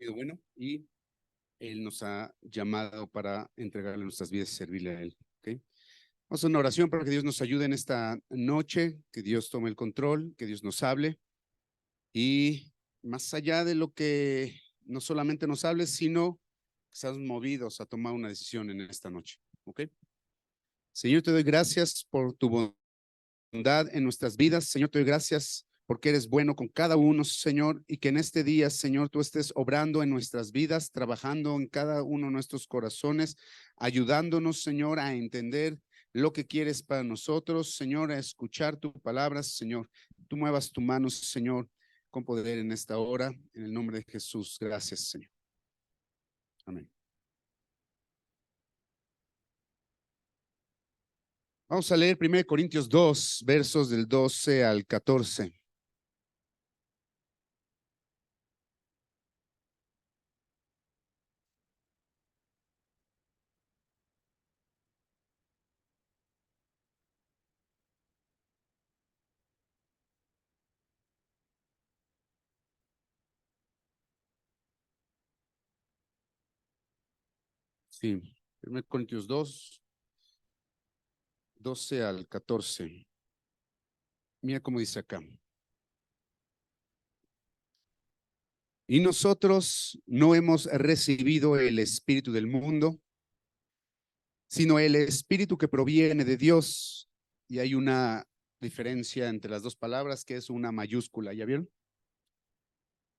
sido bueno y Él nos ha llamado para entregarle nuestras vidas y servirle a Él. ¿Okay? Vamos a hacer una oración para que Dios nos ayude en esta noche, que Dios tome el control, que Dios nos hable y más allá de lo que no solamente nos hable, sino que seamos movidos a tomar una decisión en esta noche. ¿Ok? Señor, te doy gracias por tu bondad en nuestras vidas. Señor, te doy gracias porque eres bueno con cada uno, Señor, y que en este día, Señor, tú estés obrando en nuestras vidas, trabajando en cada uno de nuestros corazones, ayudándonos, Señor, a entender lo que quieres para nosotros, Señor, a escuchar tu palabra, Señor. Tú muevas tu mano, Señor, con poder en esta hora, en el nombre de Jesús. Gracias, Señor. Amén. Vamos a leer 1 Corintios 2, versos del 12 al 14. Sí, 1 Corintios 2, 12 al 14. Mira cómo dice acá. Y nosotros no hemos recibido el espíritu del mundo, sino el espíritu que proviene de Dios. Y hay una diferencia entre las dos palabras que es una mayúscula, ¿ya vieron?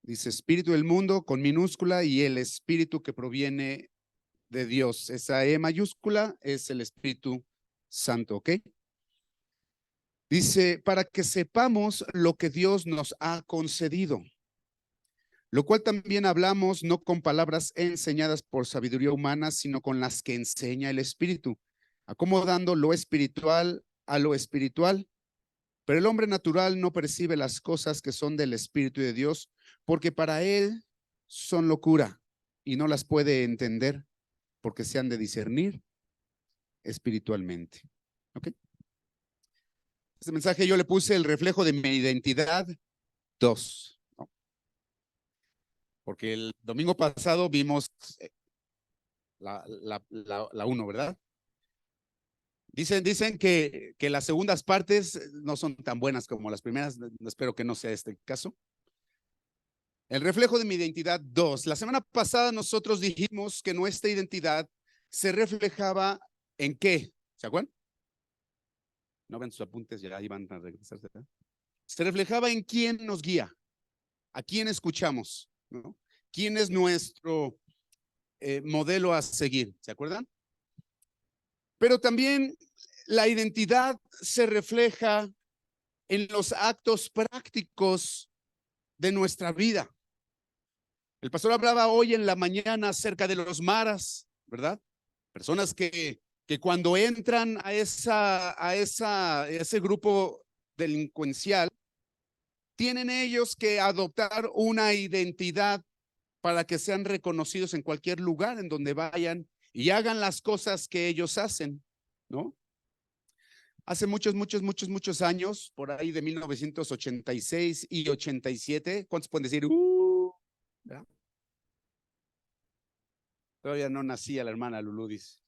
Dice espíritu del mundo con minúscula y el espíritu que proviene de Dios. Esa E mayúscula es el Espíritu Santo, ¿ok? Dice, para que sepamos lo que Dios nos ha concedido, lo cual también hablamos no con palabras enseñadas por sabiduría humana, sino con las que enseña el Espíritu, acomodando lo espiritual a lo espiritual. Pero el hombre natural no percibe las cosas que son del Espíritu de Dios, porque para él son locura y no las puede entender, porque se han de discernir espiritualmente. ¿Ok? Este mensaje yo le puse el reflejo de mi identidad 2, ¿no? Porque el domingo pasado vimos la 1, ¿verdad? Dicen que las segundas partes no son tan buenas como las primeras. Espero que no sea este caso. El reflejo de mi identidad 2. La semana pasada nosotros dijimos que nuestra identidad se reflejaba en qué. ¿Se acuerdan? No ven sus apuntes, ya iban a regresarse. Se reflejaba en quién nos guía, a quién escuchamos, ¿no? ¿Quién es nuestro modelo a seguir? ¿Se acuerdan? Pero también la identidad se refleja en los actos prácticos de nuestra vida. El pastor hablaba hoy en la mañana acerca de los maras, ¿verdad? Personas que cuando entran a ese grupo delincuencial, tienen ellos que adoptar una identidad para que sean reconocidos en cualquier lugar en donde vayan y hagan las cosas que ellos hacen, ¿no? Hace muchos años, por ahí de 1986 y 87, ¿cuántos pueden decir? ¿Verdad? Todavía no nacía la hermana Lulú, dice.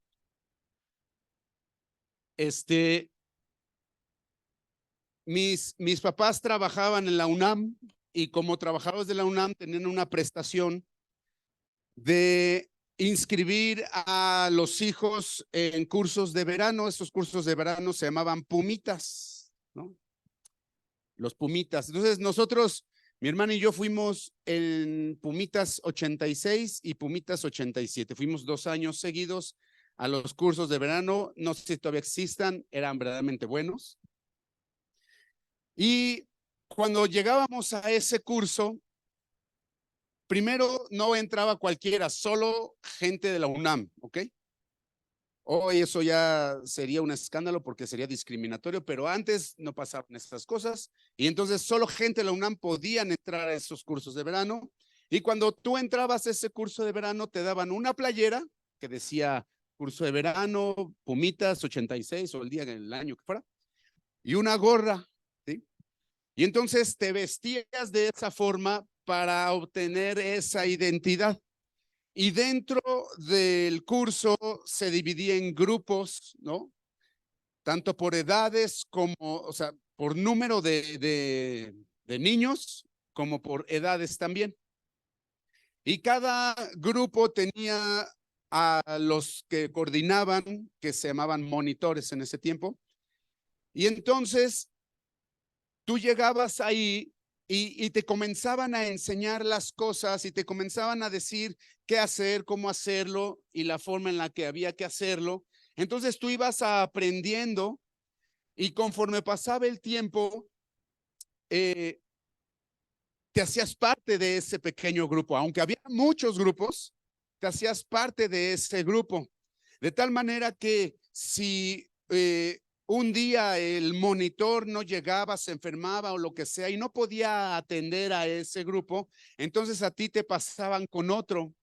Mis papás trabajaban en la UNAM y como trabajadores de la UNAM tenían una prestación de inscribir a los hijos en cursos de verano. Esos cursos de verano se llamaban Pumitas, ¿no? Los Pumitas. Entonces nosotros, mi hermana y yo fuimos en Pumitas 86 y Pumitas 87. Fuimos 2 años seguidos a los cursos de verano. No sé si todavía existan, eran verdaderamente buenos. Y cuando llegábamos a ese curso, primero no entraba cualquiera, solo gente de la UNAM, ¿ok? Hoy eso ya sería un escándalo porque sería discriminatorio, pero antes no pasaban esas cosas y entonces solo gente de la UNAM podían entrar a esos cursos de verano. Y cuando tú entrabas a ese curso de verano te daban una playera que decía curso de verano, Pumitas 86 o el día del año que fuera, y una gorra, ¿sí? Y entonces te vestías de esa forma para obtener esa identidad. Y dentro del curso se dividía en grupos, ¿no? Tanto por edades como, o sea, por número de niños, como por edades también. Y cada grupo tenía a los que coordinaban, que se llamaban monitores en ese tiempo. Y entonces tú llegabas ahí y te comenzaban a enseñar las cosas y te comenzaban a decir qué hacer, cómo hacerlo y la forma en la que había que hacerlo. Entonces tú ibas aprendiendo y conforme pasaba el tiempo, eh, te hacías parte de ese pequeño grupo. Aunque había muchos grupos, te hacías parte de ese grupo. De tal manera que si un día el monitor no llegaba, se enfermaba o lo que sea y no podía atender a ese grupo, entonces a ti te pasaban con otro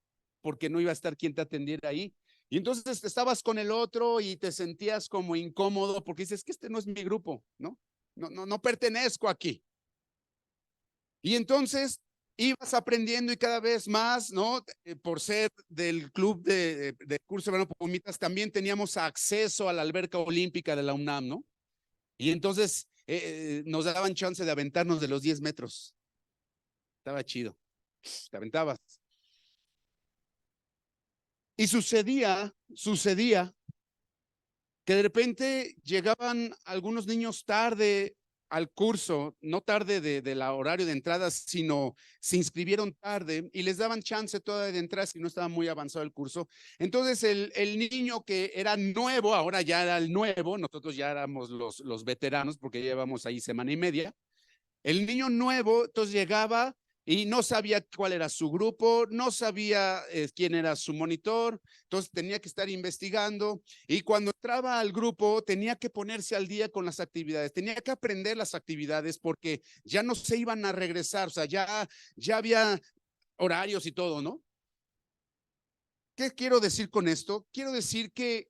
porque no iba a estar quien te atendiera ahí. Y entonces estabas con el otro y te sentías como incómodo porque dices que este no es mi grupo, ¿no? No pertenezco aquí. Y entonces ibas aprendiendo y cada vez más, ¿no? Por ser del club de curso de verano Pumitas, también teníamos acceso a la alberca olímpica de la UNAM, ¿no? Y entonces nos daban chance de aventarnos de los 10 metros. Estaba chido. Te aventabas. Y sucedía que de repente llegaban algunos niños tarde al curso, no tarde del horario de entrada, sino se inscribieron tarde y les daban chance todavía de entrar si no estaba muy avanzado el curso. Entonces el niño que era nuevo, ahora ya era el nuevo, nosotros ya éramos los veteranos porque llevamos ahí semana y media. El niño nuevo, entonces llegaba y no sabía cuál era su grupo, no sabía quién era su monitor, entonces tenía que estar investigando y cuando entraba al grupo tenía que ponerse al día con las actividades, tenía que aprender las actividades porque ya no se iban a regresar, o sea, ya había horarios y todo, ¿no? ¿Qué quiero decir con esto? Quiero decir que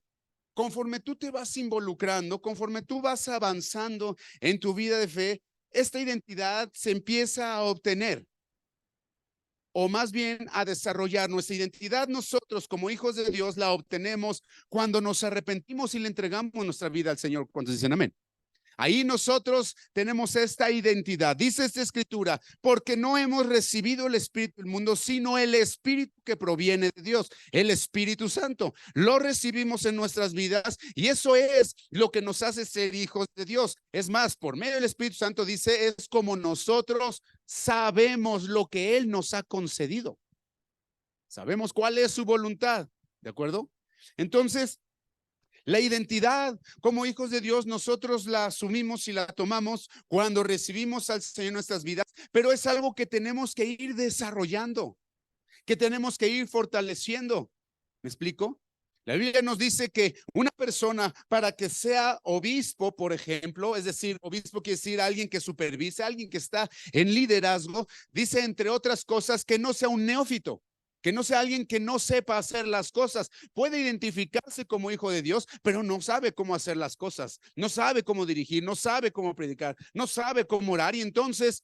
conforme tú te vas involucrando, conforme tú vas avanzando en tu vida de fe, esta identidad se empieza a obtener o más bien a desarrollar. Nuestra identidad nosotros como hijos de Dios la obtenemos cuando nos arrepentimos y le entregamos nuestra vida al Señor. ¿Cuántos dicen amén? Ahí nosotros tenemos esta identidad. Dice esta escritura, porque no hemos recibido el Espíritu del mundo, sino el Espíritu que proviene de Dios, el Espíritu Santo. Lo recibimos en nuestras vidas y eso es lo que nos hace ser hijos de Dios. Es más, por medio del Espíritu Santo dice, es como nosotros sabemos lo que Él nos ha concedido. Sabemos cuál es su voluntad, ¿de acuerdo? Entonces, la identidad como hijos de Dios, nosotros la asumimos y la tomamos cuando recibimos al Señor en nuestras vidas, pero es algo que tenemos que ir desarrollando, que tenemos que ir fortaleciendo. ¿Me explico? La Biblia nos dice que una persona para que sea obispo, por ejemplo, es decir, obispo quiere decir alguien que supervisa, alguien que está en liderazgo, dice entre otras cosas que no sea un neófito, que no sea alguien que no sepa hacer las cosas. Puede identificarse como hijo de Dios, pero no sabe cómo hacer las cosas, no sabe cómo dirigir, no sabe cómo predicar, no sabe cómo orar y entonces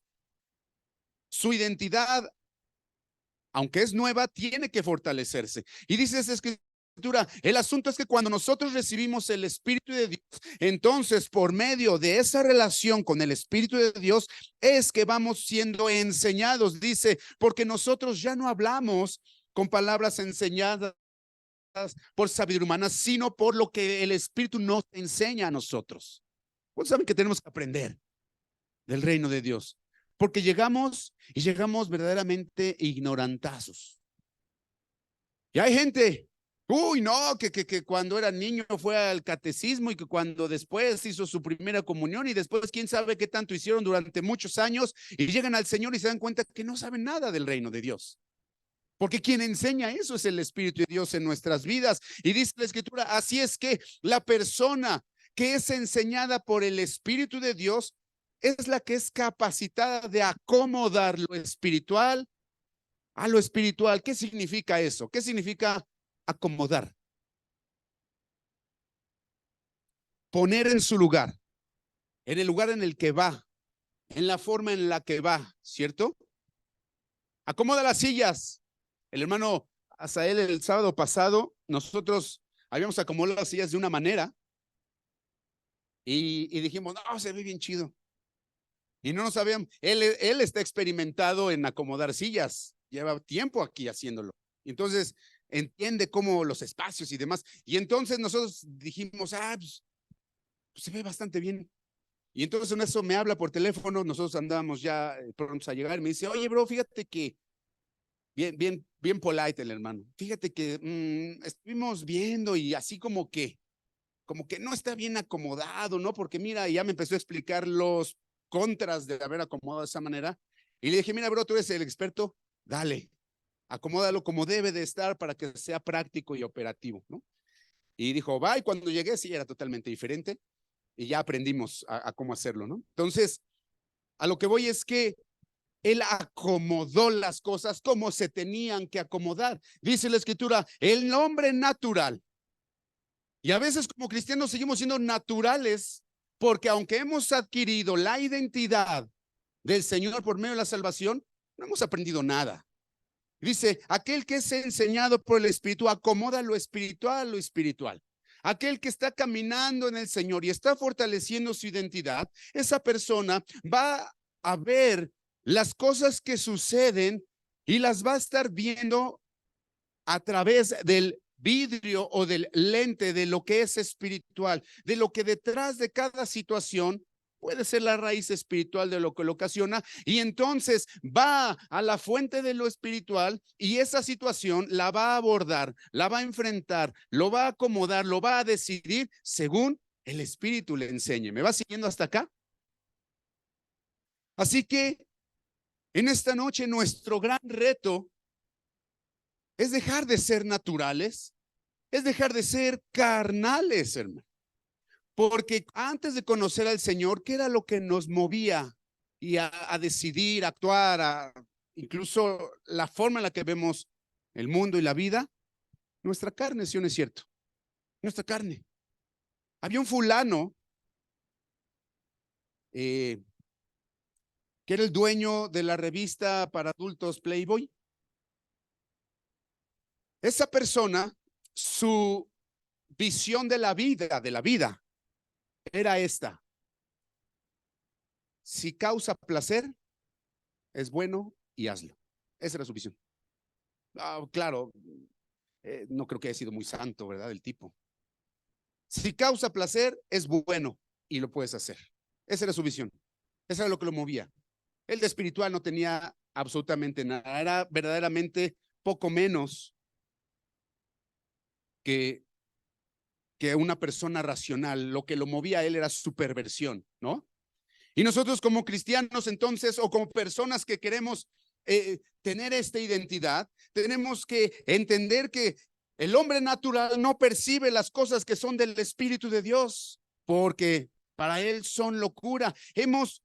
su identidad, aunque es nueva, tiene que fortalecerse. Y dice esa escritura, el asunto es que cuando nosotros recibimos el Espíritu de Dios, entonces por medio de esa relación con el Espíritu de Dios es que vamos siendo enseñados, dice, porque nosotros ya no hablamos con palabras enseñadas por sabiduría humana, sino por lo que el Espíritu nos enseña a nosotros. ¿Cuántos saben que tenemos que aprender del reino de Dios? Porque llegamos y llegamos verdaderamente ignorantazos. Y hay gente, uy, no, que cuando era niño fue al catecismo y que cuando después hizo su primera comunión y después quién sabe qué tanto hicieron durante muchos años y llegan al Señor y se dan cuenta que no saben nada del reino de Dios. Porque quien enseña eso es el Espíritu de Dios en nuestras vidas. Y dice la Escritura, así es que la persona que es enseñada por el Espíritu de Dios es la que es capacitada de acomodar lo espiritual a lo espiritual. ¿Qué significa eso? ¿Qué significa acomodar? Poner en su lugar, en el lugar en el que va, en la forma en la que va, ¿cierto? acomoda las sillas. El hermano Asael el sábado pasado, nosotros habíamos acomodado las sillas de una manera y dijimos, no, se ve bien chido. Y no nos sabíamos, él está experimentado en acomodar sillas, lleva tiempo aquí haciéndolo. Entonces, entiende cómo los espacios y demás. Y entonces nosotros dijimos, pues se ve bastante bien. Y entonces en eso me habla por teléfono, nosotros andábamos ya prontos a llegar, y me dice, oye, bro, fíjate que, bien polite el hermano, fíjate que estuvimos viendo y así como que no está bien acomodado, ¿no? Porque mira, ya me empezó a explicar los contras de haber acomodado de esa manera. Y le dije, mira, bro, tú eres el experto, dale, acomódalo como debe de estar para que sea práctico y operativo, ¿no? Y dijo, va, y cuando llegué, sí, era totalmente diferente. Y ya aprendimos a cómo hacerlo, ¿no? Entonces, a lo que voy es que él acomodó las cosas como se tenían que acomodar. Dice la escritura, el hombre natural. Y a veces como cristianos seguimos siendo naturales porque aunque hemos adquirido la identidad del Señor por medio de la salvación, no hemos aprendido nada. Dice, aquel que es enseñado por el Espíritu acomoda lo espiritual a lo espiritual. Aquel que está caminando en el Señor y está fortaleciendo su identidad, esa persona va a ver las cosas que suceden y las va a estar viendo a través del vidrio o del lente de lo que es espiritual, de lo que detrás de cada situación puede ser la raíz espiritual de lo que lo ocasiona, y entonces va a la fuente de lo espiritual y esa situación la va a abordar, la va a enfrentar, lo va a acomodar, lo va a decidir según el Espíritu le enseñe. ¿Me va siguiendo hasta acá? Así que en esta noche nuestro gran reto es dejar de ser naturales, es dejar de ser carnales, hermano. Porque antes de conocer al Señor, ¿qué era lo que nos movía y a decidir, actuar, incluso la forma en la que vemos el mundo y la vida? Nuestra carne, ¿sí o no es cierto? Nuestra carne. Había un fulano que era el dueño de la revista para adultos Playboy. Esa persona, su visión de la vida, era esta: si causa placer, es bueno y hazlo. Esa era su visión. Claro, no creo que haya sido muy santo, ¿verdad? El tipo. Si causa placer, es bueno y lo puedes hacer. Esa era su visión. Eso era lo que lo movía. Él de espiritual no tenía absolutamente nada. Era verdaderamente poco menos que una persona racional. Lo que lo movía a él era su perversión, ¿no? Y nosotros como cristianos entonces, o como personas que queremos tener esta identidad, tenemos que entender que el hombre natural no percibe las cosas que son del Espíritu de Dios, porque para él son locura. Hemos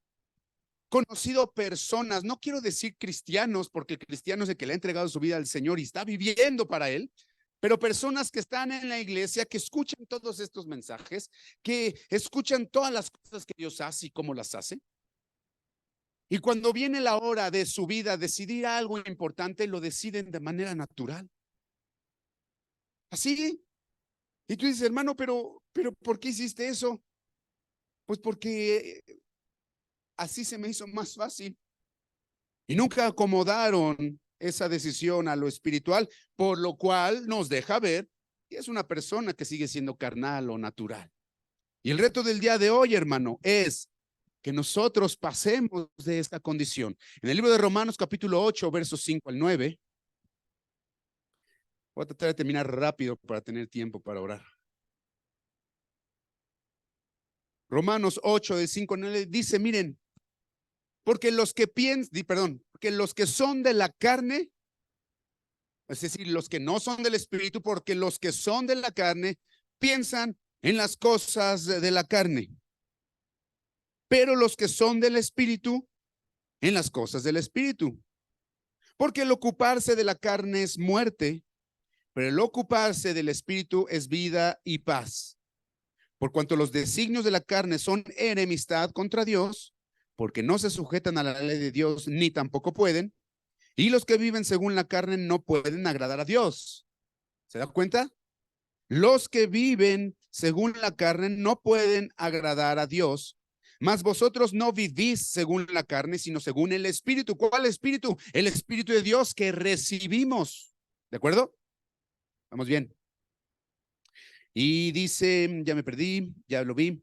conocido personas, no quiero decir cristianos, porque el cristiano es el que le ha entregado su vida al Señor y está viviendo para él, pero personas que están en la iglesia, que escuchan todos estos mensajes, que escuchan todas las cosas que Dios hace y cómo las hace. Y cuando viene la hora de su vida, decidir algo importante, lo deciden de manera natural. Así. Y tú dices, hermano, pero ¿por qué hiciste eso? Pues porque así se me hizo más fácil. Y nunca acomodaron esa decisión a lo espiritual, por lo cual nos deja ver que es una persona que sigue siendo carnal o natural. Y el reto del día de hoy, hermano, es que nosotros pasemos de esta condición. En el libro de Romanos capítulo 8, versos 5 al 9, voy a tratar de terminar rápido para tener tiempo para orar. Romanos 8, del 5 al 9, dice, miren, porque los que porque los que son de la carne, es decir, los que no son del espíritu, porque los que son de la carne piensan en las cosas de la carne, pero los que son del espíritu, en las cosas del espíritu. Porque el ocuparse de la carne es muerte, pero el ocuparse del espíritu es vida y paz. Por cuanto los designios de la carne son enemistad contra Dios, porque no se sujetan a la ley de Dios, ni tampoco pueden, Y los que viven según la carne no pueden agradar a Dios. ¿Se da cuenta? Los que viven según la carne no pueden agradar a Dios. Mas vosotros no vivís según la carne, sino según el Espíritu. ¿Cuál Espíritu? El Espíritu de Dios que recibimos. ¿De acuerdo? Vamos bien. Y dice, ya me perdí, ya lo vi.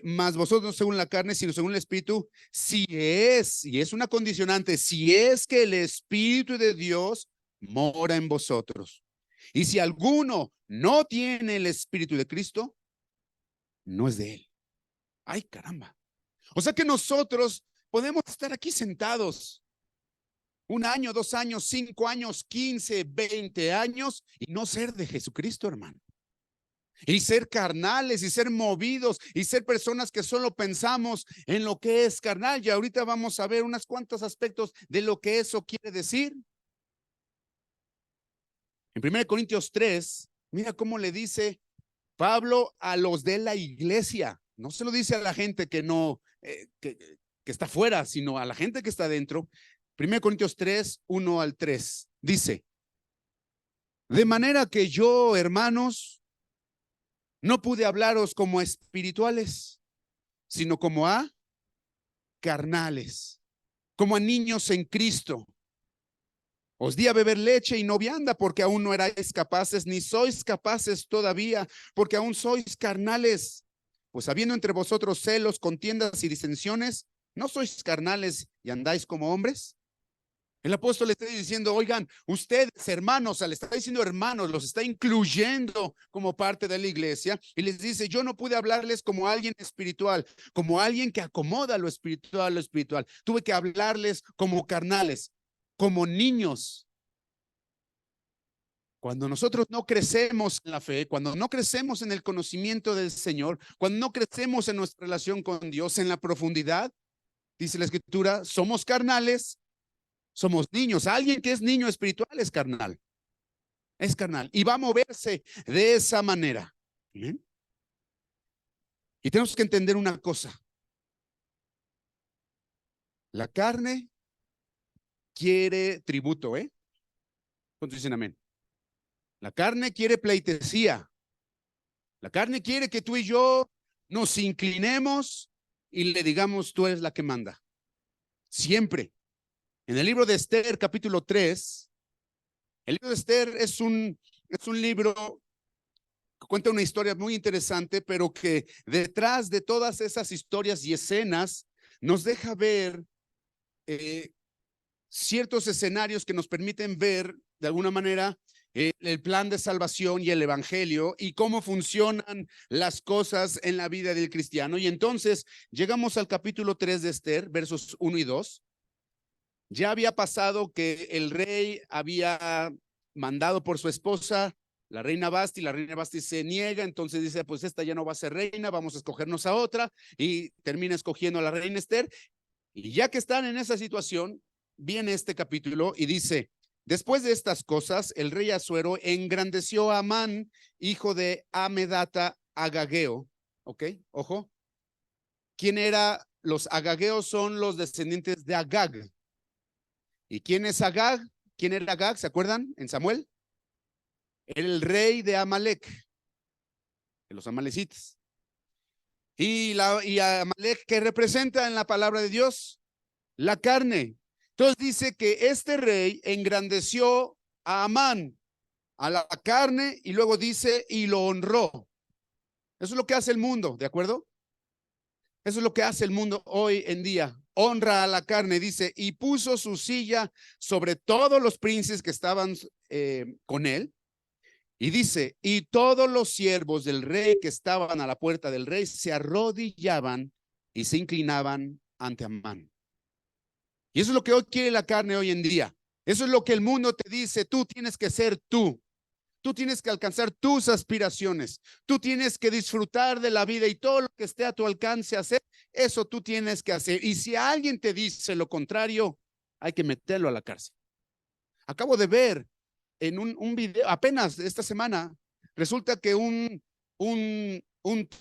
Mas vosotros según la carne, sino según el Espíritu, si es, y es una condicionante, si es que el Espíritu de Dios mora en vosotros. Y si alguno no tiene el Espíritu de Cristo, no es de él. Ay, caramba. O sea que nosotros podemos estar aquí sentados 1 año, 2 años, 5 años, 15, 20 años y no ser de Jesucristo, hermano. Y ser carnales y ser movidos y ser personas que solo pensamos en lo que es carnal. Y ahorita vamos a ver unos cuantos aspectos de lo que eso quiere decir. En 1 Corintios 3, mira cómo le dice Pablo a los de la iglesia. No se lo dice a la gente que no, que está fuera, sino a la gente que está dentro. 1 Corintios 3, 1 al 3. Dice, de manera que yo, hermanos, no pude hablaros como a espirituales, sino como a carnales, como a niños en Cristo. Os di a beber leche y no vianda, porque aún no erais capaces, ni sois capaces todavía, porque aún sois carnales. Pues habiendo entre vosotros celos, contiendas y disensiones, ¿no sois carnales y andáis como hombres? El apóstol le está diciendo, oigan, ustedes hermanos, o sea, le está diciendo hermanos, los está incluyendo como parte de la iglesia y les dice, yo no pude hablarles como alguien espiritual, como alguien que acomoda lo espiritual a lo espiritual. Tuve que hablarles como carnales, como niños. Cuando nosotros no crecemos en la fe, cuando no crecemos en el conocimiento del Señor, cuando no crecemos en nuestra relación con Dios, en la profundidad, dice la Escritura, somos carnales. Somos niños. Alguien que es niño espiritual es carnal. Es carnal. Y va a moverse de esa manera. ¿Bien? Y tenemos que entender una cosa. La carne quiere tributo, ¿eh? ¿Cuántos dicen amén? La carne quiere pleitesía. La carne quiere que tú y yo nos inclinemos y le digamos, tú eres la que manda. Siempre. En el libro de Esther, capítulo 3, el libro de Esther es un libro que cuenta una historia muy interesante, pero que detrás de todas esas historias y escenas nos deja ver ciertos escenarios que nos permiten ver de alguna manera el plan de salvación y el evangelio y cómo funcionan las cosas en la vida del cristiano. Y entonces llegamos al capítulo 3 de Esther, versos 1 y 2. Ya había pasado que el rey había mandado por su esposa, la reina Basti se niega, entonces dice, pues esta ya no va a ser reina, vamos a escogernos a otra, y termina escogiendo a la reina Esther. Y ya que están en esa situación, viene este capítulo y dice, después de estas cosas, el rey Asuero engrandeció a Amán, hijo de Amedata Agageo, ¿ok? Ojo. ¿Quién era? Los agageos son los descendientes de Agag. ¿Y quién es Agag? ¿Quién era Agag? ¿Se acuerdan? En Samuel. Era el rey de Amalek, de los amalecitas. Y Amalek, ¿qué representa en la palabra de Dios? La carne. Entonces dice que este rey engrandeció a Amán, a la carne, y luego dice, y lo honró. Eso es lo que hace el mundo, ¿de acuerdo? Eso es lo que hace el mundo hoy en día. Honra a la carne, dice, y puso su silla sobre todos los príncipes que estaban con él. Y dice, y todos los siervos del rey que estaban a la puerta del rey se arrodillaban y se inclinaban ante Amán. Y eso es lo que hoy quiere la carne hoy en día. Eso es lo que el mundo te dice, tú tienes que ser tú. Tú tienes que alcanzar tus aspiraciones. Tú tienes que disfrutar de la vida y todo lo que esté a tu alcance hacer, eso tú tienes que hacer. Y si alguien te dice lo contrario, hay que meterlo a la cárcel. Acabo de ver en un video, apenas esta semana, resulta que un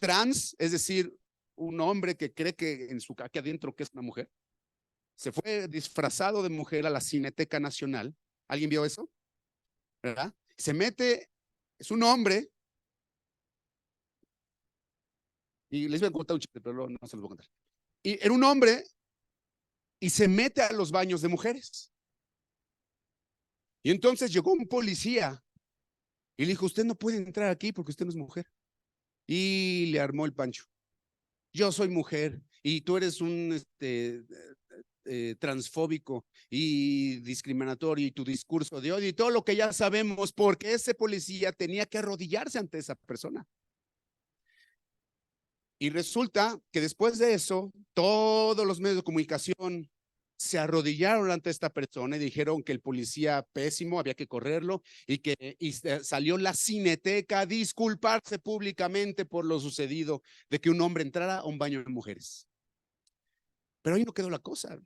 trans, es decir, un hombre que cree que en su aquí adentro que es una mujer, Se fue disfrazado de mujer a la Cineteca Nacional. ¿Alguien vio eso? ¿Verdad? Se mete, es un hombre, y les voy a contar un chiste, pero no se los voy a contar. Y era un hombre y se mete a los baños de mujeres. Y entonces llegó un policía y le dijo, usted no puede entrar aquí porque usted no es mujer. Y le armó el pancho. Yo soy mujer y tú eres un transfóbico y discriminatorio y tu discurso de odio y todo lo que ya sabemos, porque ese policía tenía que arrodillarse ante esa persona. Y resulta que después de eso, todos los medios de comunicación se arrodillaron ante esta persona y dijeron que el policía pésimo, había que correrlo y salió la Cineteca a disculparse públicamente por lo sucedido de que un hombre entrara a un baño de mujeres. Pero ahí no quedó la cosa.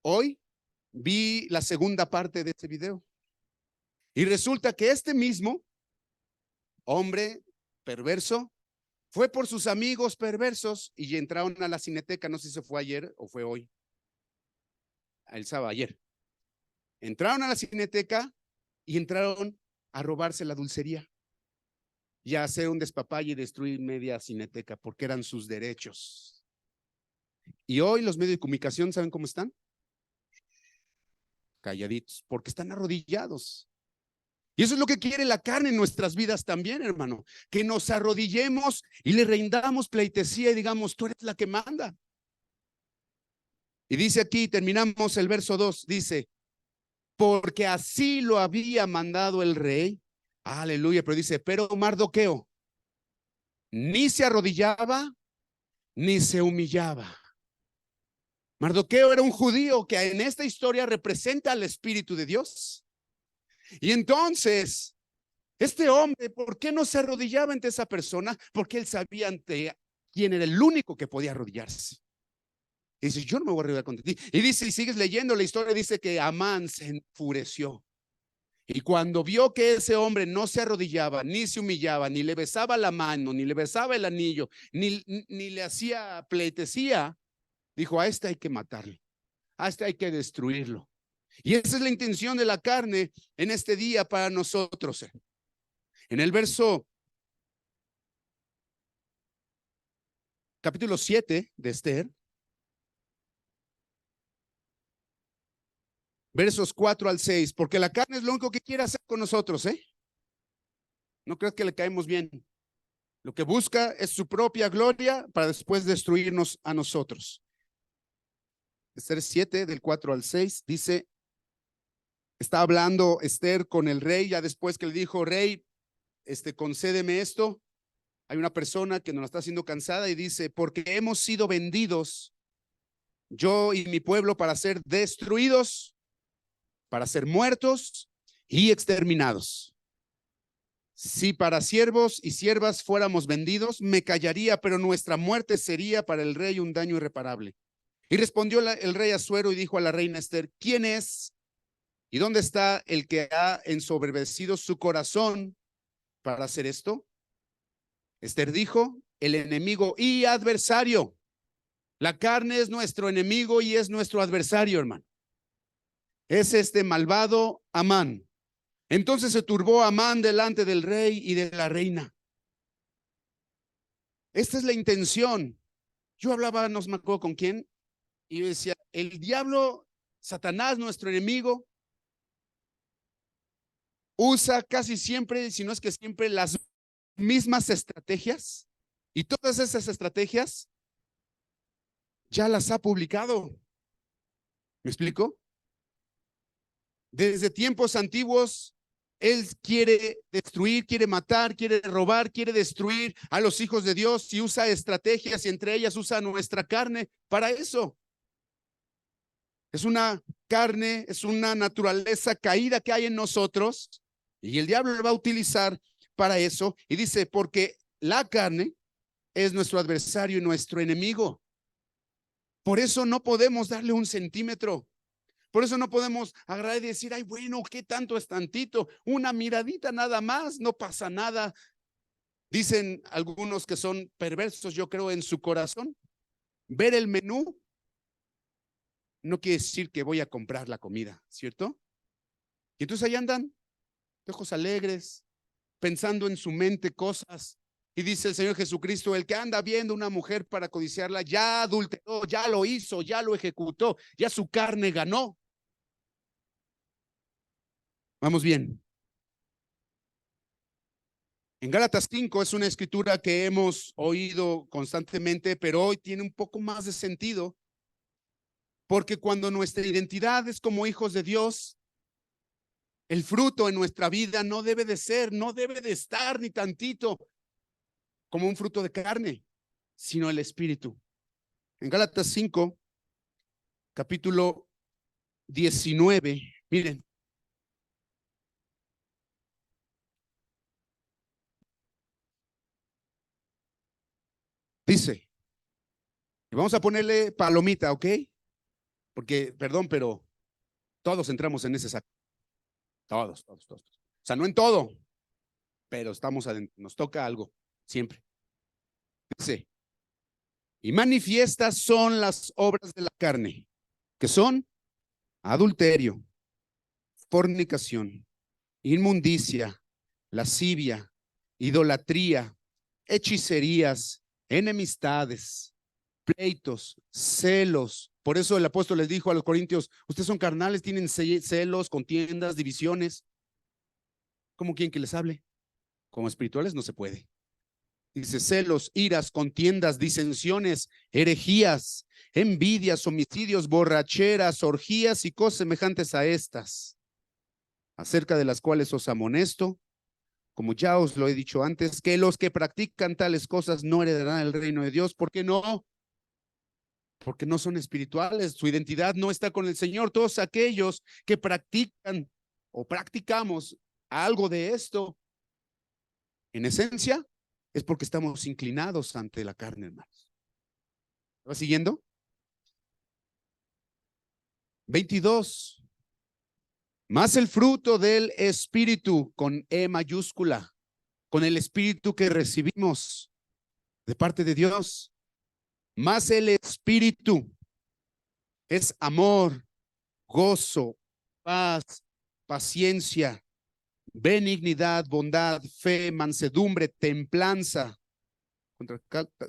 Hoy vi la segunda parte de este video y resulta que este mismo hombre perverso fue por sus amigos perversos y entraron a la Cineteca, no sé si fue ayer o fue hoy, el sábado, ayer. Entraron a la Cineteca y entraron a robarse la dulcería y a hacer un despapalle y destruir media Cineteca porque eran sus derechos. Y hoy los medios de comunicación, ¿saben cómo están? Calladitos, porque están arrodillados. Y eso es lo que quiere la carne en nuestras vidas también, hermano, que nos arrodillemos y le rindamos pleitesía y digamos, tú eres la que manda. Y dice aquí, terminamos el verso 2, dice, porque así lo había mandado el rey. Aleluya, pero dice, pero Mardoqueo ni se arrodillaba ni se humillaba. Mardoqueo era un judío que en esta historia representa al Espíritu de Dios. Y entonces, este hombre, ¿por qué no se arrodillaba ante esa persona? Porque él sabía ante quién era el único que podía arrodillarse. Y dice, yo no me voy a arrodillar contra ti. Y dice, y sigues leyendo la historia, dice que Amán se enfureció. Y cuando vio que ese hombre no se arrodillaba, ni se humillaba, ni le besaba la mano, ni le besaba el anillo, ni le hacía pleitesía, dijo, a este hay que matarlo, a este hay que destruirlo. Y esa es la intención de la carne en este día para nosotros. En el verso capítulo 7 de Esther, versos 4 al 6, porque la carne es lo único que quiere hacer con nosotros, ¿eh? No creas que le caemos bien. Lo que busca es su propia gloria para después destruirnos a nosotros. Esther 7, del 4 al 6, dice, está hablando Esther con el rey, ya después que le dijo, rey, concédeme esto. Hay una persona que nos está haciendo cansada y dice, porque hemos sido vendidos, yo y mi pueblo, para ser destruidos, para ser muertos y exterminados. Si para siervos y siervas fuéramos vendidos, me callaría, pero nuestra muerte sería para el rey un daño irreparable. Y respondió el rey Asuero y dijo a la reina Esther, ¿quién es y dónde está el que ha ensoberbecido su corazón para hacer esto? Esther dijo, el enemigo y adversario. La carne es nuestro enemigo y es nuestro adversario, hermano. Es este malvado Amán. Entonces se turbó Amán delante del rey y de la reina. Esta es la intención. Yo hablaba, no me acuerdo con quién, y yo decía, el diablo, Satanás, nuestro enemigo, usa casi siempre, si no es que siempre, las mismas estrategias, y todas esas estrategias ya las ha publicado. ¿Me explico? Desde tiempos antiguos, él quiere destruir, quiere matar, quiere robar, quiere destruir a los hijos de Dios y usa estrategias y entre ellas usa nuestra carne para eso. Es una carne, es una naturaleza caída que hay en nosotros y el diablo lo va a utilizar para eso. Y dice, porque la carne es nuestro adversario y nuestro enemigo. Por eso no podemos darle un centímetro. Por eso no podemos agarrar y decir, ay, bueno, ¿qué tanto es tantito? Una miradita nada más, no pasa nada. Dicen algunos que son perversos, yo creo, en su corazón. ver el menú no quiere decir que voy a comprar la comida, ¿cierto? Y entonces ahí andan, de ojos alegres, pensando en su mente cosas. Y dice el Señor Jesucristo, el que anda viendo una mujer para codiciarla, ya adulteró, ya lo hizo, ya lo ejecutó, ya su carne ganó. Vamos bien. En Gálatas 5 es una escritura que hemos oído constantemente, pero hoy tiene un poco más de sentido, porque cuando nuestra identidad es como hijos de Dios, el fruto en nuestra vida no debe de ser, no debe de estar ni tantito como un fruto de carne, sino el Espíritu. En Gálatas 5, capítulo 19, miren. Dice, y vamos a ponerle palomita, ¿ok? Porque, perdón, pero todos entramos en ese saco. Todos. O sea, no en todo, pero estamos adentro, nos toca algo, siempre. Dice, y manifiestas son las obras de la carne, que son adulterio, fornicación, inmundicia, lascivia, idolatría, hechicerías, enemistades, pleitos, celos. Por eso el apóstol les dijo a los corintios, ustedes son carnales, tienen celos, contiendas, divisiones. ¿Cómo quieren que les hable? Como espirituales no se puede. Dice celos, iras, contiendas, disensiones, herejías, envidias, homicidios, borracheras, orgías y cosas semejantes a estas, acerca de las cuales os amonesto, como ya os lo he dicho antes, que los que practican tales cosas no heredarán el reino de Dios. ¿Por qué no? Porque no son espirituales, su identidad no está con el Señor. Todos aquellos que practican o practicamos algo de esto, en esencia, es porque estamos inclinados ante la carne, hermanos. ¿Va siguiendo? 22. Más el fruto del Espíritu, con E mayúscula, con el Espíritu que recibimos de parte de Dios. Más el Espíritu es amor, gozo, paz, paciencia, benignidad, bondad, fe, mansedumbre, templanza.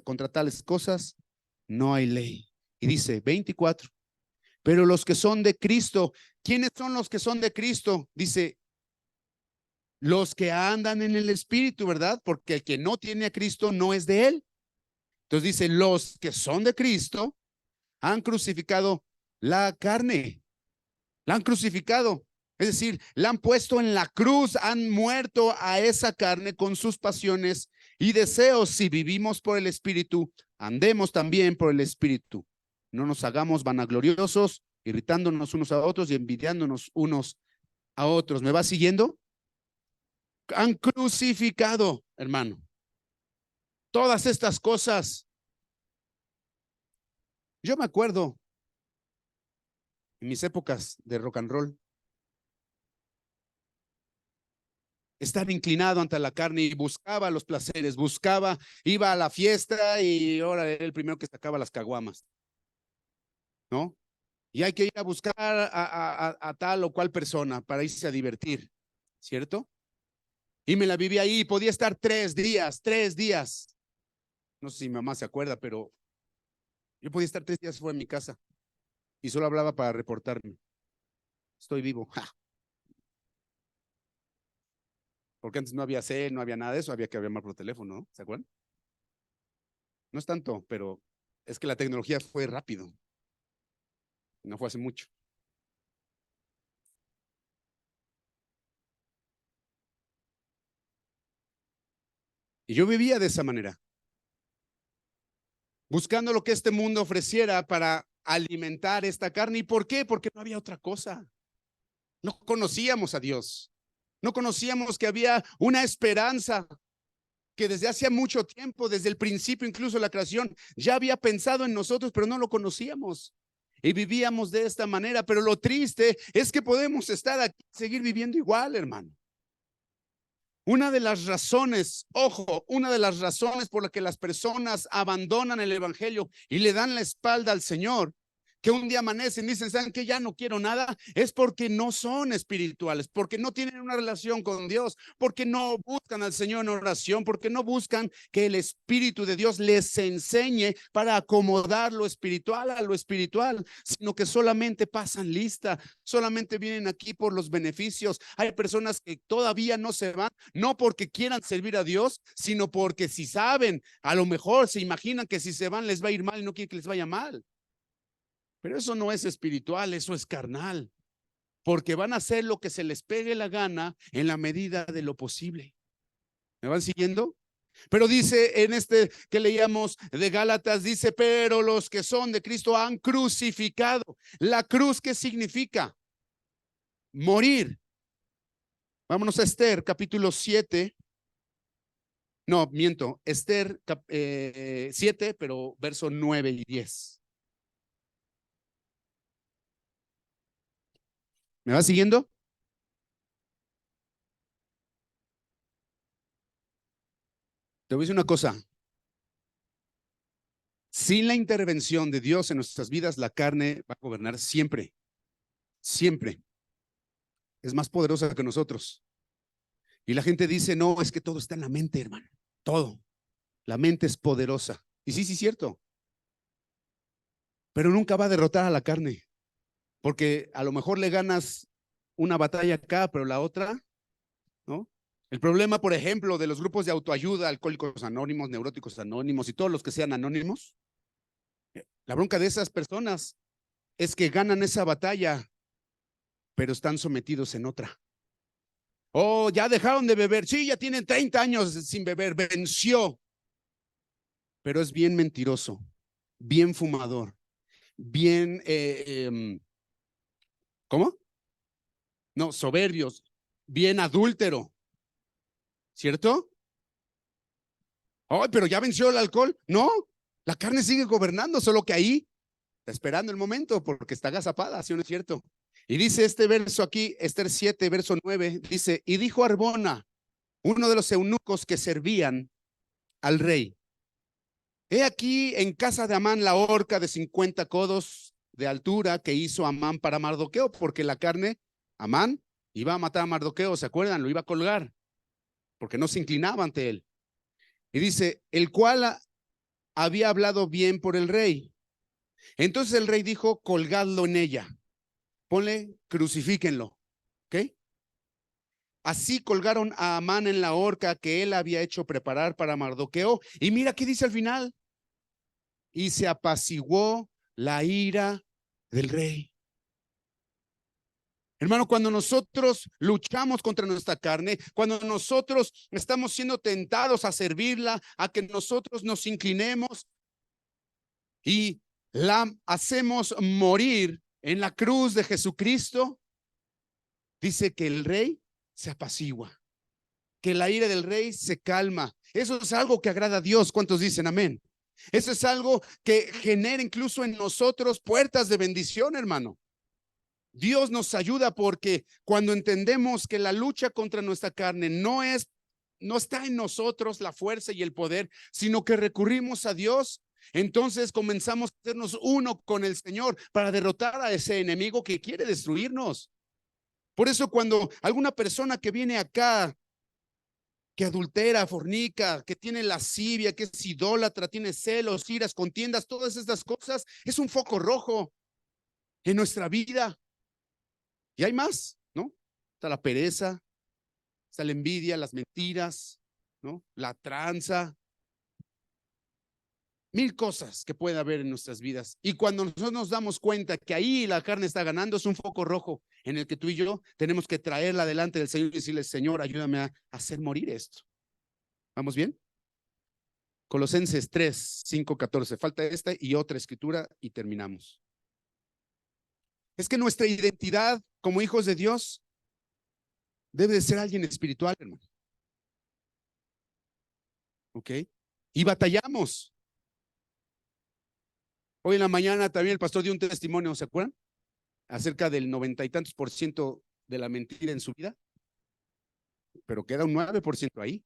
Contra tales cosas no hay ley. Y dice 24, pero los que son de Cristo, ¿quiénes son los que son de Cristo? Dice, los que andan en el Espíritu, ¿verdad? Porque el que no tiene a Cristo no es de él. Entonces dice, los que son de Cristo han crucificado la carne, la han crucificado. Es decir, la han puesto en la cruz, han muerto a esa carne con sus pasiones y deseos. Si vivimos por el Espíritu, andemos también por el Espíritu. No nos hagamos vanagloriosos, irritándonos unos a otros y envidiándonos unos a otros. ¿Me va siguiendo? Han crucificado, hermano, todas estas cosas. Yo me acuerdo en mis épocas de rock and roll, estar inclinado ante la carne y buscaba los placeres, iba a la fiesta y ahora era el primero que sacaba las caguamas, ¿no? Y hay que ir a buscar a tal o cual persona para irse a divertir, ¿cierto? Y me la viví ahí, podía estar 3 días. No sé si mi mamá se acuerda, pero yo podía estar 3 días fuera de mi casa y solo hablaba para reportarme. Estoy vivo. ¡Ja! Porque antes no había cel, no había nada de eso, había que llamar por teléfono, ¿no? ¿Se acuerdan? No es tanto, pero es que la tecnología fue rápido. No fue hace mucho. Y yo vivía de esa manera, buscando lo que este mundo ofreciera para alimentar esta carne. ¿Y por qué? Porque no había otra cosa. No conocíamos a Dios. No conocíamos que había una esperanza que desde hace mucho tiempo, desde el principio, incluso la creación, ya había pensado en nosotros, pero no lo conocíamos. Y vivíamos de esta manera, pero lo triste es que podemos estar aquí, seguir viviendo igual, hermano. Una de las razones, ojo, una de las razones por la que las personas abandonan el evangelio y le dan la espalda al Señor, que un día amanecen y dicen, ¿saben qué? Ya no quiero nada, es porque no son espirituales, porque no tienen una relación con Dios, porque no buscan al Señor en oración, porque no buscan que el Espíritu de Dios les enseñe para acomodar lo espiritual a lo espiritual, sino que solamente pasan lista, solamente vienen aquí por los beneficios. Hay personas que todavía no se van, no porque quieran servir a Dios, sino porque si saben, a lo mejor se imaginan que si se van les va a ir mal y no quieren que les vaya mal. Pero eso no es espiritual, eso es carnal, porque van a hacer lo que se les pegue la gana en la medida de lo posible. ¿Me van siguiendo? Pero dice en este que leíamos de Gálatas, dice, pero los que son de Cristo han crucificado. La cruz, ¿qué significa? Morir. Vámonos a Esther, capítulo 7. No, miento, Esther 7, pero verso 9 y 10. ¿Me va siguiendo? Te voy a decir una cosa. Sin la intervención de Dios en nuestras vidas, la carne va a gobernar siempre, siempre. Es más poderosa que nosotros. Y la gente dice, no, es que todo está en la mente, hermano. Todo. La mente es poderosa. Y sí, sí, cierto. Pero nunca va a derrotar a la carne. Porque a lo mejor le ganas una batalla acá, pero la otra, ¿no? El problema, por ejemplo, de los grupos de autoayuda, alcohólicos anónimos, neuróticos anónimos y todos los que sean anónimos, la bronca de esas personas es que ganan esa batalla, pero están sometidos en otra. Oh, ya dejaron de beber. Sí, ya tienen 30 años sin beber. Venció. Pero es bien mentiroso, bien fumador, bien, ¿cómo? No, soberbios, bien adúltero, ¿cierto? Oh, pero ya venció el alcohol. No, la carne sigue gobernando, solo que ahí está esperando el momento porque está agazapada, ¿sí o no es cierto? Y dice este verso aquí, Esther 7, verso 9, dice, y dijo Arbona, uno de los eunucos que servían al rey, he aquí en casa de Amán la horca de 50 codos de altura que hizo Amán para Mardoqueo, porque la carne, Amán iba a matar a Mardoqueo, ¿se acuerdan? Lo iba a colgar, porque no se inclinaba ante él. Y dice, el cual había hablado bien por el rey. Entonces el rey dijo, colgadlo en ella, ponle, crucifíquenlo, ¿ok? Así colgaron a Amán en la horca que él había hecho preparar para Mardoqueo. Y mira qué dice al final, y se apaciguó la ira del rey. Hermano, cuando nosotros luchamos contra nuestra carne, cuando nosotros estamos siendo tentados a servirla, a que nosotros nos inclinemos y la hacemos morir en la cruz de Jesucristo, dice que el rey se apacigua, que la ira del rey se calma. Eso es algo que agrada a Dios. ¿Cuántos dicen amén? Eso es algo que genera incluso en nosotros puertas de bendición, hermano. Dios nos ayuda porque cuando entendemos que la lucha contra nuestra carne no está en nosotros la fuerza y el poder, sino que recurrimos a Dios, entonces comenzamos a hacernos uno con el Señor para derrotar a ese enemigo que quiere destruirnos. Por eso cuando alguna persona que viene acá, que adultera, fornica, que tiene lascivia, que es idólatra, tiene celos, iras, contiendas, todas estas cosas, es un foco rojo en nuestra vida. Y hay más, ¿no? Está la pereza, está la envidia, las mentiras, ¿no? La tranza, mil cosas que puede haber en nuestras vidas. Y cuando nosotros nos damos cuenta que ahí la carne está ganando, es un foco rojo en el que tú y yo tenemos que traerla delante del Señor y decirle, Señor, ayúdame a hacer morir esto. ¿Vamos bien? Colosenses 3, 5, 14. Falta esta y otra escritura y terminamos. Es que nuestra identidad como hijos de Dios debe de ser alguien espiritual, hermano. ¿Ok? Y batallamos. Hoy en la mañana también el pastor dio un testimonio, ¿se acuerdan? Acerca del 90 y tantos % de la mentira en su vida. pero queda un 9% ahí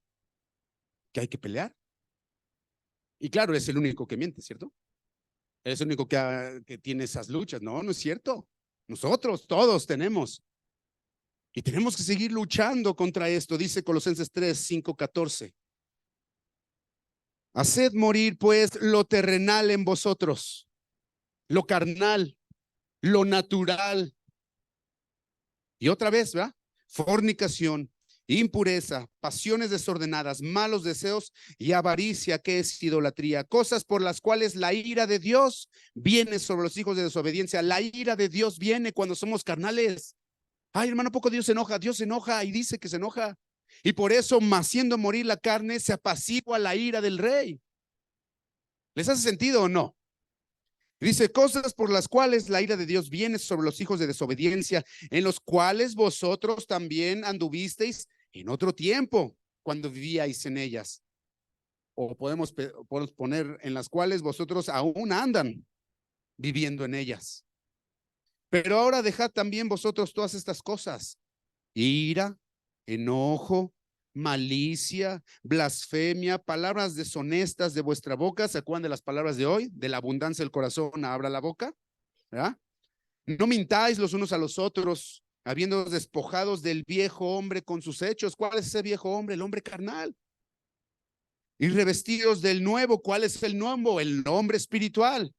que hay que pelear. Y claro, es el único que miente, ¿cierto? Es el único que tiene esas luchas. No, no es cierto. Nosotros todos tenemos. Y tenemos que seguir luchando contra esto. Dice Colosenses 3:5-14. Haced morir pues lo terrenal en vosotros, lo carnal, lo natural. Y otra vez, ¿verdad? Fornicación, impureza, pasiones desordenadas, malos deseos y avaricia, que es idolatría, cosas por las cuales la ira de Dios viene sobre los hijos de desobediencia. La ira de Dios viene cuando somos carnales. Ay, hermano, poco Dios se enoja y dice que se enoja. Y por eso, haciendo morir la carne, se apacigua la ira del rey. ¿Les hace sentido o no? Dice, cosas por las cuales la ira de Dios viene sobre los hijos de desobediencia, en los cuales vosotros también anduvisteis en otro tiempo, cuando vivíais en ellas. O podemos poner en las cuales vosotros aún andan viviendo en ellas. Pero ahora dejad también vosotros todas estas cosas: ira, enojo, malicia, blasfemia, palabras deshonestas de vuestra boca. ¿Se acuerdan de las palabras de hoy? De la abundancia del corazón abra la boca, ¿verdad? No mintáis los unos a los otros, habiendo despojados del viejo hombre con sus hechos. ¿Cuál es ese viejo hombre? El hombre carnal. Y revestidos del nuevo. ¿Cuál es el nuevo? El hombre espiritual.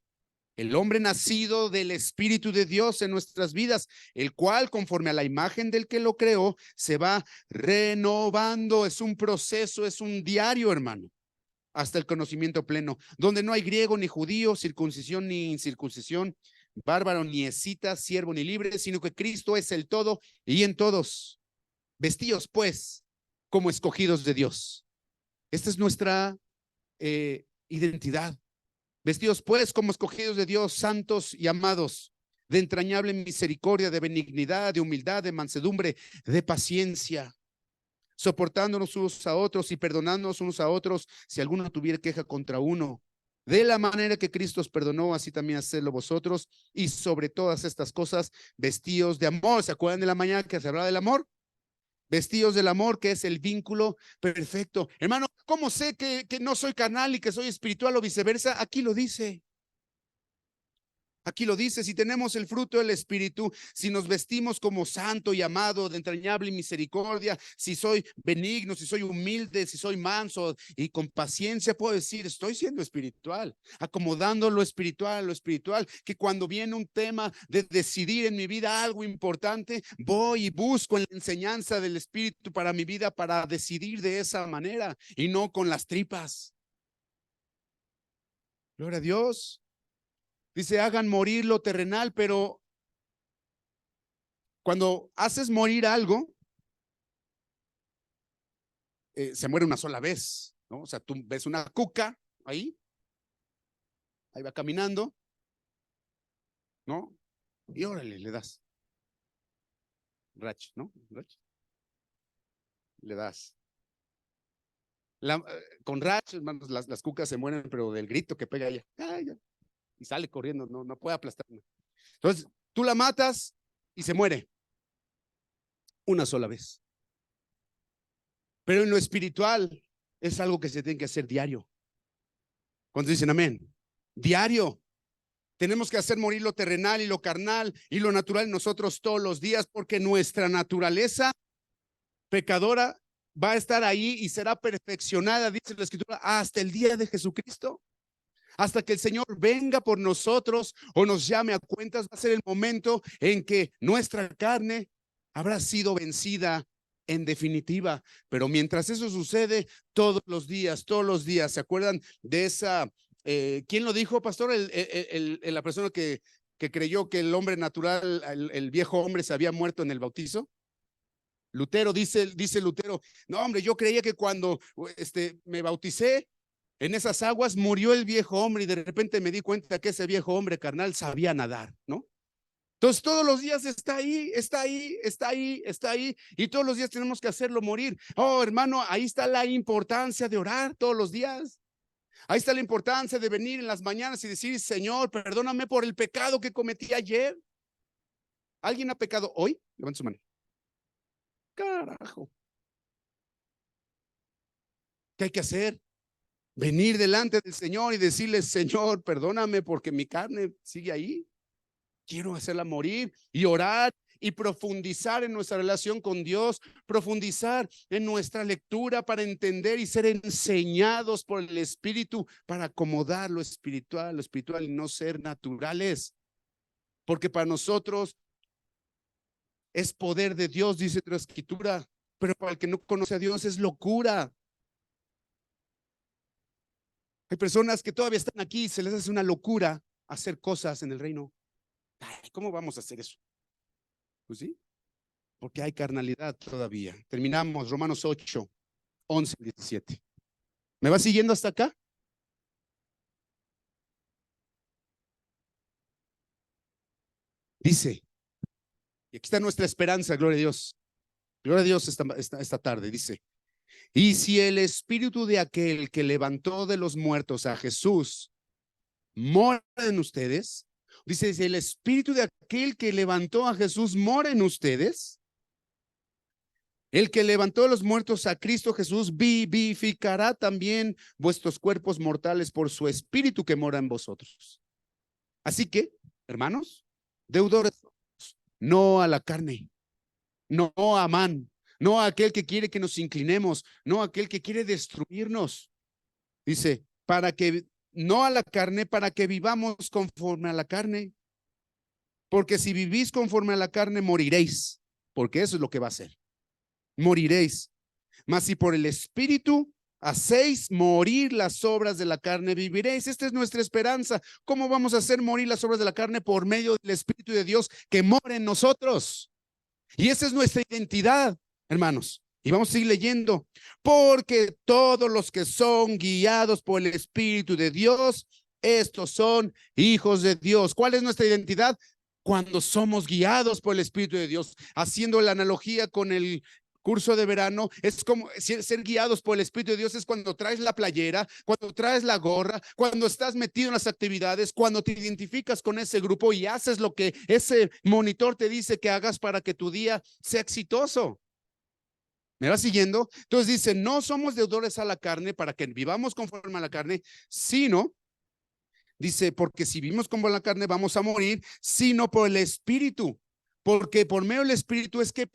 El hombre nacido del Espíritu de Dios en nuestras vidas, el cual, conforme a la imagen del que lo creó, se va renovando. Es un proceso, es un diario, hermano, hasta el conocimiento pleno, donde no hay griego ni judío, circuncisión ni incircuncisión, bárbaro ni escita, siervo ni libre, sino que Cristo es el todo y en todos. Vestidos, pues, como escogidos de Dios. Esta es nuestra identidad. Vestidos pues como escogidos de Dios, santos y amados, de entrañable misericordia, de benignidad, de humildad, de mansedumbre, de paciencia, soportándonos unos a otros y perdonándonos unos a otros si alguno tuviera queja contra uno. De la manera que Cristo os perdonó, así también hacedlo vosotros. Y sobre todas estas cosas, vestidos de amor. ¿Se acuerdan de la mañana que se hablaba del amor? Vestidos del amor, que es el vínculo perfecto. Hermano, ¿cómo sé que no soy carnal y que soy espiritual o viceversa? Aquí lo dice. Aquí lo dice, si tenemos el fruto del Espíritu, si nos vestimos como santo y amado, de entrañable misericordia, si soy benigno, si soy humilde, si soy manso y con paciencia, puedo decir, estoy siendo espiritual, acomodando lo espiritual a lo espiritual, que cuando viene un tema de decidir en mi vida algo importante, voy y busco en la enseñanza del Espíritu para mi vida, para decidir de esa manera y no con las tripas. Gloria a Dios. Dice, hagan morir lo terrenal, pero cuando haces morir algo, se muere una sola vez, ¿no? O sea, tú ves una cuca ahí va caminando, ¿no? Y órale, le das. Rach, ¿no? Rach. Le das. Con Rach, hermanos, las cucas se mueren, pero del grito que pega ella. Y sale corriendo, no puede aplastarla. Entonces, tú la matas y se muere una sola vez. Pero en lo espiritual es algo que se tiene que hacer diario. Cuando dicen amén, diario. Tenemos que hacer morir lo terrenal y lo carnal y lo natural en nosotros todos los días, porque nuestra naturaleza pecadora va a estar ahí y será perfeccionada, dice la Escritura, hasta el día de Jesucristo. Hasta que el Señor venga por nosotros o nos llame a cuentas, va a ser el momento en que nuestra carne habrá sido vencida en definitiva. Pero mientras eso sucede, todos los días, ¿se acuerdan de esa? ¿Quién lo dijo, pastor? La persona que creyó que el hombre natural, el viejo hombre, se había muerto en el bautizo. Lutero, dice Lutero, no, hombre, yo creía que cuando me bauticé en esas aguas murió el viejo hombre y de repente me di cuenta que ese viejo hombre carnal sabía nadar, ¿no? Entonces todos los días está ahí y todos los días tenemos que hacerlo morir. Oh, hermano, ahí está la importancia de orar todos los días. Ahí está la importancia de venir en las mañanas y decir, Señor, perdóname por el pecado que cometí ayer. ¿Alguien ha pecado hoy? Levanta su mano. Carajo. ¿Qué hay que hacer? Venir delante del Señor y decirle, Señor, perdóname porque mi carne sigue ahí. Quiero hacerla morir y orar y profundizar en nuestra relación con Dios, profundizar en nuestra lectura para entender y ser enseñados por el Espíritu para acomodar lo espiritual y no ser naturales. Porque para nosotros es poder de Dios, dice la Escritura, pero para el que no conoce a Dios es locura. Hay personas que todavía están aquí y se les hace una locura hacer cosas en el reino. Ay, ¿cómo vamos a hacer eso? Pues sí, porque hay carnalidad todavía. Terminamos Romanos 8, 11, 17. ¿Me va siguiendo hasta acá? Dice, y aquí está nuestra esperanza, gloria a Dios. Gloria a Dios esta tarde, dice. Y si el espíritu de aquel que levantó de los muertos a Jesús mora en ustedes, dice, si el espíritu de aquel que levantó a Jesús mora en ustedes, el que levantó de los muertos a Cristo Jesús vivificará también vuestros cuerpos mortales por su espíritu que mora en vosotros. Así que, hermanos, deudores, no a la carne, no a Amán, no a aquel que quiere que nos inclinemos, no a aquel que quiere destruirnos. Dice, para que, no a la carne, para que vivamos conforme a la carne. Porque si vivís conforme a la carne, moriréis, porque eso es lo que va a hacer. Moriréis. Mas si por el Espíritu hacéis morir las obras de la carne, viviréis. Esta es nuestra esperanza. ¿Cómo vamos a hacer morir las obras de la carne? Por medio del Espíritu de Dios que mora en nosotros. Y esa es nuestra identidad, hermanos. Y vamos a seguir leyendo. Porque todos los que son guiados por el Espíritu de Dios, estos son hijos de Dios. ¿Cuál es nuestra identidad? Cuando somos guiados por el Espíritu de Dios. Haciendo la analogía con el curso de verano, es como ser guiados por el Espíritu de Dios es cuando traes la playera, cuando traes la gorra, cuando estás metido en las actividades, cuando te identificas con ese grupo y haces lo que ese monitor te dice que hagas para que tu día sea exitoso. ¿Me va siguiendo? Entonces dice, no somos deudores a la carne para que vivamos conforme a la carne, sino, dice, porque si vivimos como la carne vamos a morir, sino por el Espíritu. Porque por medio del Espíritu es que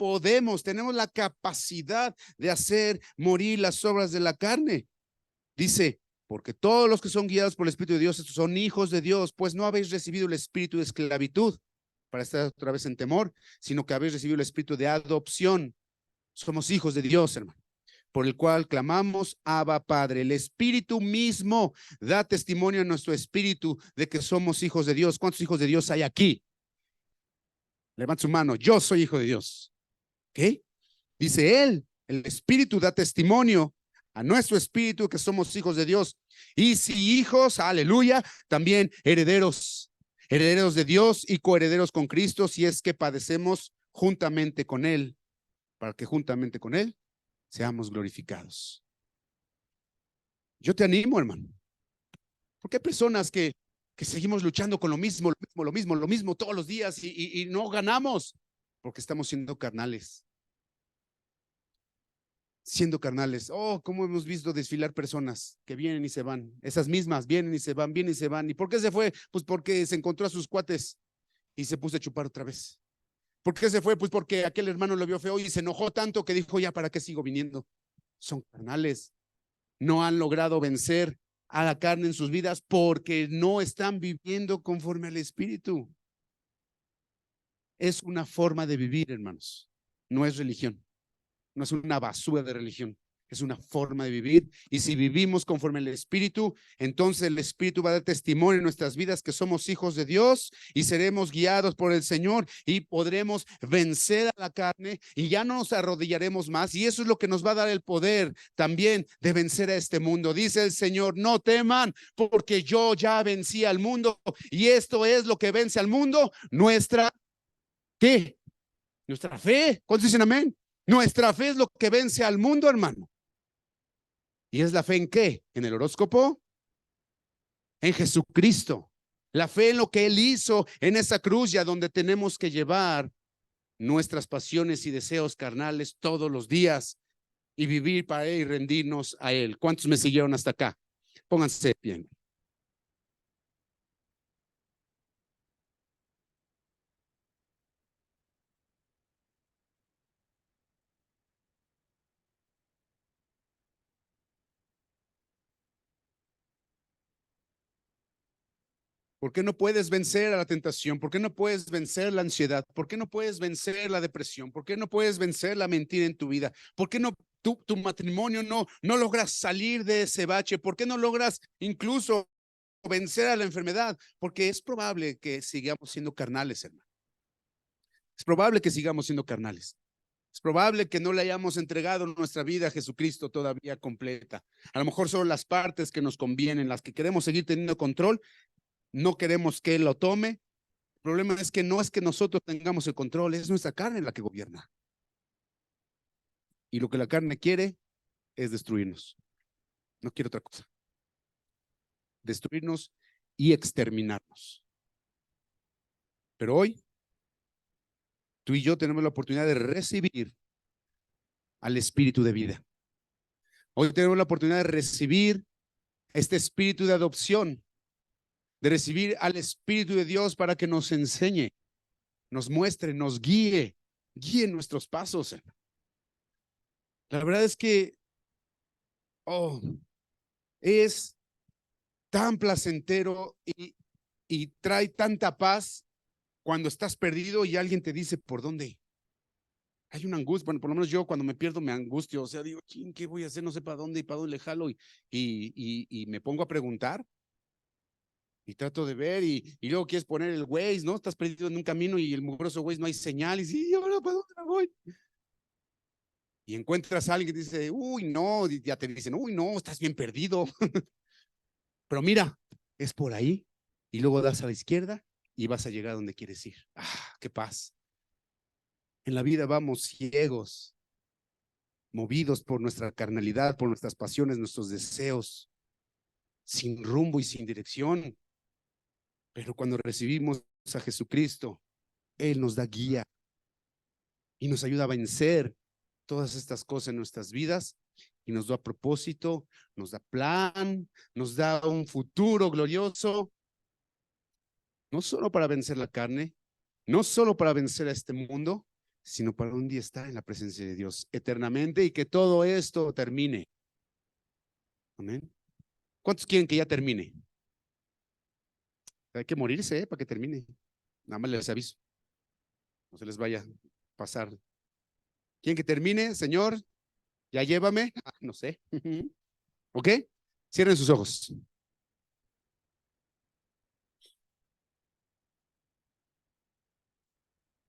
tenemos la capacidad de hacer morir las obras de la carne. Dice, porque todos los que son guiados por el Espíritu de Dios, estos son hijos de Dios, pues no habéis recibido el espíritu de esclavitud para estar otra vez en temor, sino que habéis recibido el espíritu de adopción. Somos hijos de Dios, hermano, por el cual clamamos, Abba, Padre. El Espíritu mismo da testimonio a nuestro espíritu de que somos hijos de Dios. ¿Cuántos hijos de Dios hay aquí? Levanta su mano, yo soy hijo de Dios. ¿Qué? Dice él, el Espíritu da testimonio a nuestro espíritu que somos hijos de Dios. Y si hijos, aleluya, también herederos, herederos de Dios y coherederos con Cristo, si es que padecemos juntamente con él, para que juntamente con él seamos glorificados. Yo te animo, hermano, porque hay personas que seguimos luchando con lo mismo todos los días y no ganamos porque estamos siendo carnales. Siendo carnales. Oh, cómo hemos visto desfilar personas que vienen y se van. Esas mismas vienen y se van, vienen y se van. ¿Y por qué se fue? Pues porque se encontró a sus cuates y se puso a chupar otra vez. ¿Por qué se fue? Pues porque aquel hermano lo vio feo y se enojó tanto que dijo, ya, ¿para qué sigo viniendo? Son carnales. No han logrado vencer a la carne en sus vidas porque no están viviendo conforme al Espíritu. Es una forma de vivir, hermanos. No es religión. No es una basura de religión. Es una forma de vivir. Y si vivimos conforme al Espíritu, entonces el Espíritu va a dar testimonio en nuestras vidas que somos hijos de Dios y seremos guiados por el Señor y podremos vencer a la carne y ya no nos arrodillaremos más. Y eso es lo que nos va a dar el poder también de vencer a este mundo. Dice el Señor, no teman porque yo ya vencí al mundo. Y esto es lo que vence al mundo. ¿Qué? Nuestra fe. ¿Cuántos dicen amén? Nuestra fe es lo que vence al mundo, hermano. ¿Y es la fe en qué? ¿En el horóscopo? En Jesucristo. La fe en lo que Él hizo en esa cruz, ya donde tenemos que llevar nuestras pasiones y deseos carnales todos los días y vivir para Él y rendirnos a Él. ¿Cuántos me siguieron hasta acá? Pónganse bien. ¿Por qué no puedes vencer a la tentación? ¿Por qué no puedes vencer la ansiedad? ¿Por qué no puedes vencer la depresión? ¿Por qué no puedes vencer la mentira en tu vida? ¿Por qué no tu matrimonio no logras salir de ese bache? ¿Por qué no logras incluso vencer a la enfermedad? Porque es probable que sigamos siendo carnales, hermano. Es probable que sigamos siendo carnales. Es probable que no le hayamos entregado nuestra vida a Jesucristo todavía completa. A lo mejor solo las partes que nos convienen, las que queremos seguir teniendo control, no queremos que Él lo tome. El problema es que nosotros tengamos el control, es nuestra carne la que gobierna. Y lo que la carne quiere es destruirnos. No quiere otra cosa. Destruirnos y exterminarnos. Pero hoy, tú y yo tenemos la oportunidad de recibir al espíritu de vida. Hoy tenemos la oportunidad de recibir este espíritu de adopción, de recibir al Espíritu de Dios para que nos enseñe, nos muestre, nos guíe nuestros pasos. La verdad es que es tan placentero y trae tanta paz cuando estás perdido y alguien te dice por dónde. Hay una angustia, bueno, por lo menos yo cuando me pierdo me angustio, o sea, digo, ¿qué voy a hacer? No sé para dónde y para dónde le jalo y me pongo a preguntar y trato de ver y luego quieres poner el Waze, ¿no? Estás perdido en un camino y el mugroso Waze no hay señal y sí, ahora ¿para dónde me voy? Y encuentras a alguien que dice, uy, no, y ya te dicen, uy, no, estás bien perdido. Pero mira, es por ahí y luego das a la izquierda y vas a llegar a donde quieres ir. Ah, qué paz. En la vida vamos ciegos, movidos por nuestra carnalidad, por nuestras pasiones, nuestros deseos, sin rumbo y sin dirección. Pero cuando recibimos a Jesucristo, Él nos da guía y nos ayuda a vencer todas estas cosas en nuestras vidas y nos da propósito, nos da plan, nos da un futuro glorioso, no solo para vencer la carne, no solo para vencer a este mundo, sino para un día estar en la presencia de Dios eternamente y que todo esto termine. Amén. ¿Cuántos quieren que ya termine? Hay que morirse, para que termine. Nada más les aviso. No se les vaya a pasar. ¿Quieren que termine, Señor? Ya llévame. No sé. ¿Ok? Cierren sus ojos.